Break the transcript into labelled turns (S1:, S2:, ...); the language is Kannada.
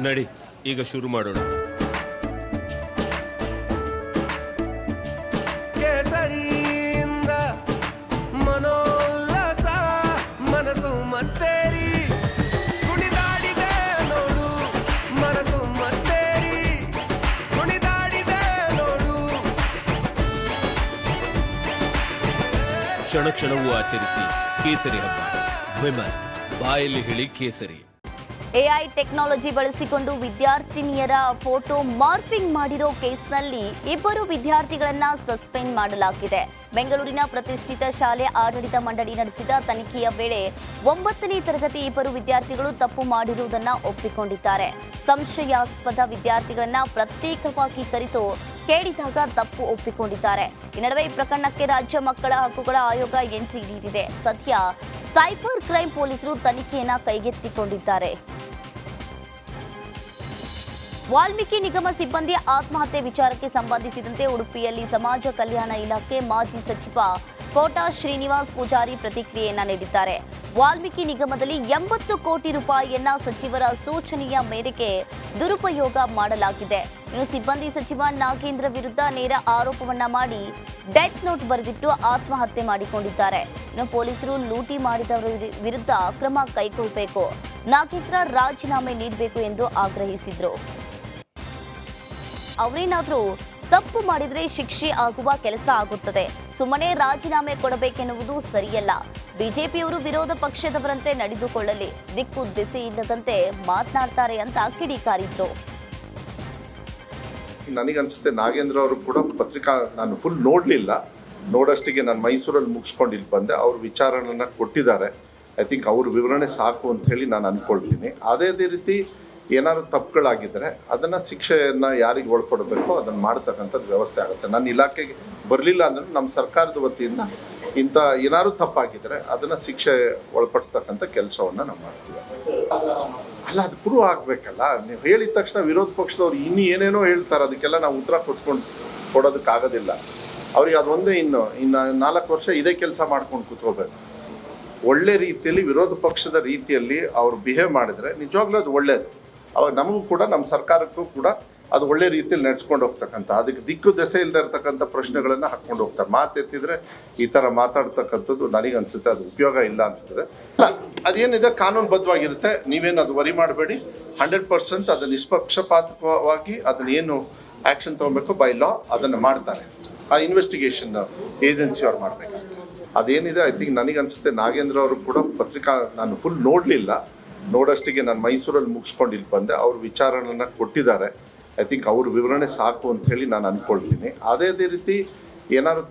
S1: ನಡಿ ಈಗ ಶುರು ಮಾಡೋಣ.
S2: ಕೇಸರಿಯಿಂದ ಮನೋಲ್ಲಾಸ ಮನಸ್ಸು ಮತ್ತೇರಿ ಕುಣಿದಾಡಿದೆ ನೋಡು, ಮನಸ್ಸು ಮತ್ತೇರಿ ಕುಣಿದಾಡಿದೆ ನೋಡು.
S1: ಕ್ಷಣ ಕ್ಷಣವೂ ಆಚರಿಸಿ ಕೇಸರಿ ಹಬ್ಬ. ವಿಮಲ್ ಬಾಯಲ್ಲಿ ಹೇಳಿ ಕೇಸರಿ.
S3: ಎಐ ಟೆಕ್ನಾಲಜಿ ಬಳಸಿಕೊಂಡು ವಿದ್ಯಾರ್ಥಿನಿಯರ ಫೋಟೋ ಮಾರ್ಫಿಂಗ್ ಮಾಡಿರೋ ಕೇಸ್ನಲ್ಲಿ ಇಬ್ಬರು ವಿದ್ಯಾರ್ಥಿಗಳನ್ನ ಸಸ್ಪೆಂಡ್ ಮಾಡಲಾಗಿದೆ. ಬೆಂಗಳೂರಿನ ಪ್ರತಿಷ್ಠಿತ ಶಾಲೆ ಆಡಳಿತ ಮಂಡಳಿ ನಡೆಸಿದ ತನಿಖೆಯ ವೇಳೆ 9ನೇ ತರಗತಿ ಇಬ್ಬರು ವಿದ್ಯಾರ್ಥಿಗಳು ತಪ್ಪು ಮಾಡಿರುವುದನ್ನು ಒಪ್ಪಿಕೊಂಡಿದ್ದಾರೆ. ಸಂಶಯಾಸ್ಪದ ವಿದ್ಯಾರ್ಥಿಗಳನ್ನ ಪ್ರತ್ಯೇಕವಾಗಿ ಕರೆದು ಕೇಳಿದಾಗ ತಪ್ಪು ಒಪ್ಪಿಕೊಂಡಿದ್ದಾರೆ. ಈ ನಡುವೆ ಈ ಪ್ರಕರಣಕ್ಕೆ ರಾಜ್ಯ ಮಕ್ಕಳ ಹಕ್ಕುಗಳ ಆಯೋಗ ಎಂಟ್ರಿ ನೀಡಿದೆ. ಸದ್ಯ ಸೈಬರ್ ಕ್ರೈಂ ಪೊಲೀಸರು ತನಿಖೆಯನ್ನ ಕೈಗೆತ್ತಿಕೊಂಡಿದ್ದಾರೆ. ವಾಲ್ಮೀಕಿ ನಿಗಮ ಸಿಬ್ಬಂದಿ ಆತ್ಮಹತ್ಯೆ ವಿಚಾರಕ್ಕೆ ಸಂಬಂಧಿಸಿದಂತೆ ಉಡುಪಿಯಲ್ಲಿ ಸಮಾಜ ಕಲ್ಯಾಣ ಇಲಾಖೆ ಮಾಜಿ ಸಚಿವ ಕೋಟಾ ಶ್ರೀನಿವಾಸ್ ಪೂಜಾರಿ ಪ್ರತಿಕ್ರಿಯೆಯನ್ನ ನೀಡಿದ್ದಾರೆ. ವಾಲ್ಮೀಕಿ ನಿಗಮದಲ್ಲಿ 80 ಕೋಟಿ ರೂಪಾಯಿಯನ್ನ ಸಚಿವರ ಸೂಚನೆಯ ಮೇರೆಗೆ ದುರುಪಯೋಗ ಮಾಡಲಾಗಿದೆ. ಇನ್ನು ಸಿಬ್ಬಂದಿ ಸಚಿವ ನಾಗೇಂದ್ರ ವಿರುದ್ಧ ನೇರ ಆರೋಪವನ್ನ ಮಾಡಿ ಡೆತ್ ನೋಟ್ ಬರೆದಿಟ್ಟು ಆತ್ಮಹತ್ಯೆ ಮಾಡಿಕೊಂಡಿದ್ದಾರೆ. ಇನ್ನು ಪೊಲೀಸರು ಲೂಟಿ ಮಾಡಿದವರ ವಿರುದ್ಧ ಕ್ರಮ ಕೈಗೊಳ್ಳಬೇಕು, ನಾಗೇಂದ್ರ ರಾಜೀನಾಮೆ ನೀಡಬೇಕು ಎಂದು ಆಗ್ರಹಿಸಿದ್ರು. ಅವರೇನಾದ್ರೂ ತಪ್ಪು ಮಾಡಿದ್ರೆ ಶಿಕ್ಷೆ ಆಗುವ ಕೆಲಸ ಆಗುತ್ತದೆ. ಸುಮ್ಮನೆ ರಾಜೀನಾಮೆ ಕೊಡಬೇಕೆನ್ನುವುದು ಸರಿಯಲ್ಲ. ಬಿಜೆಪಿಯವರು ವಿರೋಧ ಪಕ್ಷದವರಂತೆ ನಡೆದುಕೊಳ್ಳಲಿ, ದಿಕ್ಕು ದಿಸೆ ಇಲ್ಲದಂತೆ ಮಾತನಾಡ್ತಾರೆ ಅಂತ ಕಿಡಿಕಾರಿದ್ರು.
S4: ನನಗನ್ಸುತ್ತೆ ನಾಗೇಂದ್ರ ಅವರು ಕೂಡ ಪತ್ರಿಕಾ ನಾನು ಫುಲ್ ನೋಡಲಿಲ್ಲ, ನೋಡೋಷ್ಟಿಗೆ ನಾನು ಮೈಸೂರಲ್ಲಿ ಮುಗಿಸ್ಕೊಂಡು ಇಲ್ಲಿ ಬಂದೆ. ಅವ್ರ ವಿಚಾರಗಳನ್ನ ಕೊಟ್ಟಿದ್ದಾರೆ. ಐ ಥಿಂಕ್ ಅವ್ರ ವಿವರಣೆ ಸಾಕು ಅಂತ ಹೇಳಿ ನಾನು ಅಂದ್ಕೊಳ್ತೀನಿ. ಅದೇ ರೀತಿ ಏನಾದ್ರು ತಪ್ಪುಗಳಾಗಿದ್ದರೆ ಅದನ್ನು ಶಿಕ್ಷೆಯನ್ನು ಯಾರಿಗೆ ಒಳಪಡಬೇಕೋ ಅದನ್ನು ಮಾಡ್ತಕ್ಕಂಥದ್ದು ವ್ಯವಸ್ಥೆ ಆಗುತ್ತೆ. ನನ್ನ ಇಲಾಖೆಗೆ ಬರಲಿಲ್ಲ ಅಂದ್ರೆ ನಮ್ಮ ಸರ್ಕಾರದ ವತಿಯಿಂದ ಇಂಥ ಏನಾದ್ರು ತಪ್ಪಾಗಿದ್ದರೆ ಅದನ್ನು ಶಿಕ್ಷೆ ಒಳಪಡಿಸ್ತಕ್ಕಂಥ ಕೆಲಸವನ್ನು ನಾವು ಮಾಡ್ತೀವಿ. ಅಲ್ಲ, ಅದು ಪ್ರೂವ್ ಆಗಬೇಕಲ್ಲ. ನೀವು ಹೇಳಿದ ತಕ್ಷಣ ವಿರೋಧ ಪಕ್ಷದವ್ರು ಇನ್ನೂ ಏನೇನೋ ಹೇಳ್ತಾರೆ, ಅದಕ್ಕೆಲ್ಲ ನಾವು ಉತ್ತರ ಕೊಡೋದಕ್ಕಾಗೋದಿಲ್ಲ. ಅವ್ರಿಗೆ ಅದೊಂದೇ ಇನ್ನು 4 ವರ್ಷ ಇದೇ ಕೆಲಸ ಮಾಡ್ಕೊಂಡು ಕೂತ್ಕೋಬೇಕು. ಒಳ್ಳೆ ರೀತಿಯಲ್ಲಿ ವಿರೋಧ ಪಕ್ಷದ ರೀತಿಯಲ್ಲಿ ಅವ್ರು ಬಿಹೇವ್ ಮಾಡಿದರೆ ನಿಜವಾಗ್ಲೂ ಅದು ಒಳ್ಳೆಯದು. ಅವಾಗ ನಮಗೂ ಕೂಡ ನಮ್ಮ ಸರ್ಕಾರಕ್ಕೂ ಕೂಡ ಅದು ಒಳ್ಳೆ ರೀತಿಯಲ್ಲಿ ನಡೆಸ್ಕೊಂಡು ಹೋಗ್ತಕ್ಕಂಥ, ಅದಕ್ಕೆ ದಿಕ್ಕು ದೆಸೆ ಇಲ್ಲದೆ ಇರ್ತಕ್ಕಂಥ ಪ್ರಶ್ನೆಗಳನ್ನು ಹಾಕ್ಕೊಂಡು ಹೋಗ್ತಾರೆ. ಮಾತೆತ್ತಿದ್ರೆ ಈ ಥರ ಮಾತಾಡ್ತಕ್ಕಂಥದ್ದು ನನಗನ್ಸುತ್ತೆ ಅದು ಉಪಯೋಗ ಇಲ್ಲ ಅನಿಸ್ತದೆ. ಅಲ್ಲ, ಅದೇನಿದೆ ಕಾನೂನುಬದ್ಧವಾಗಿರುತ್ತೆ. ನೀವೇನು ಅದು ವರಿ ಮಾಡಬೇಡಿ. 100% ಅದು ನಿಷ್ಪಕ್ಷಪಾತವಾಗಿ ಅದನ್ನೇನು ಆ್ಯಕ್ಷನ್ ತೊಗೊಬೇಕು ಬೈ ಲಾ ಅದನ್ನು ಮಾಡ್ತಾರೆ. ಆ ಇನ್ವೆಸ್ಟಿಗೇಷನ್ ಏಜೆನ್ಸಿ ಅವ್ರು ಮಾಡಬೇಕಾಗ್ತದೆ. ಅದೇನಿದೆ ಐ ಥಿಂಕ್ ನನಗನ್ಸುತ್ತೆ ನಾಗೇಂದ್ರ ಅವರು ಕೂಡ ಪತ್ರಿಕಾ ನಾನು ಫುಲ್ ನೋಡಲಿಲ್ಲ, ನೋಡೋಷ್ಟಿಗೆ ನಾನು ಮೈಸೂರಲ್ಲಿ ಮುಗಿಸ್ಕೊಂಡು ಇಲ್ಲಿ ಬಂದೆ. ಅವ್ರ ವಿಚಾರಗಳನ್ನ ಕೊಟ್ಟಿದ್ದಾರೆ. ಐ ಥಿಂಕ್ ಅವ್ರ ವಿವರಣೆ ಸಾಕು ಅಂತ ಹೇಳಿ ನಾನು ಅಂದ್ಕೊಳ್ತೀನಿ. ಅದೇ ರೀತಿ ಏನಾದ್ರು